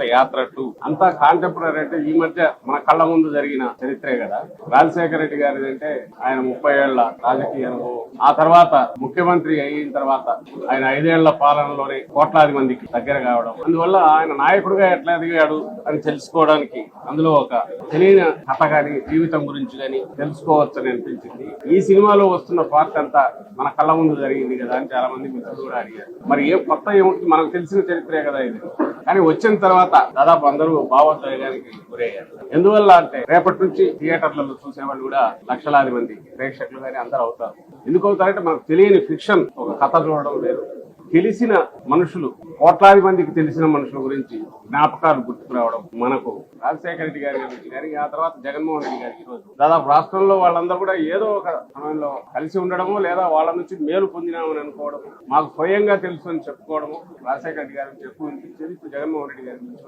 యాత్ర 2 అంతా కాంటెంపరీ అంటే ఈ మధ్య మన కళ్ళ ముందు జరిగిన చరిత్రే కదా. రాజశేఖర రెడ్డి గారి అంటే ఆయన 30 ఏళ్ల రాజకీయ అనుభవం, ఆ తర్వాత ముఖ్యమంత్రి అయిన తర్వాత ఆయన 5 ఏళ్ల పాలనలోనే కోట్లాది మందికి దగ్గర కావడం, అందువల్ల ఆయన నాయకుడిగా ఎట్లా ఎదిగాడు అని తెలుసుకోవడానికి అందులో ఒక తెలియని కథ గాని జీవితం గురించి గాని తెలుసుకోవచ్చని అనిపించింది. ఈ సినిమాలో వస్తున్న పార్ట్ అంతా మన కళ్ళ ముందు జరిగింది కదా అని చాలా మంది మిత్రులు కూడా అడిగారు. మరి ఏం కొత్త ఏముంటుంది, మనకు తెలిసిన చరిత్రే కదా ఇది. కానీ వచ్చిన తర్వాత దాదాపు అందరూ భావోద్వేగానికి గురయ్యారు. ఎందువల్ల అంటే రేపటి నుంచి థియేటర్లలో చూసేవాళ్ళు కూడా లక్షలాది మంది ప్రేక్షకులు కానీ అందరూ అవుతారు. ఎందుకు అవుతారంటే మనకు తెలియని ఫిక్షన్, ఒక కథ చూడడం లేదు. తెలిసిన మనుషులు, కోట్లాది మందికి తెలిసిన మనుషుల గురించి జ్ఞాపకాలు గుర్తుకురావడం, మనకు రాజశేఖర రెడ్డి గారి గురించి కానీ ఆ తర్వాత జగన్మోహన్ రెడ్డి గారి ఈరోజు దాదాపు రాష్ట్రంలో వాళ్ళందరూ కూడా ఏదో ఒక సమయంలో కలిసి ఉండడము లేదా వాళ్ళ నుంచి మేలు పొందినామని అనుకోవడం, మాకు స్వయంగా తెలుసు అని చెప్పుకోవడము రాజశేఖర రెడ్డి గారి నుంచి ఎక్కువ వినిపించేది. ఇప్పుడు జగన్మోహన్ రెడ్డి గారి నుంచి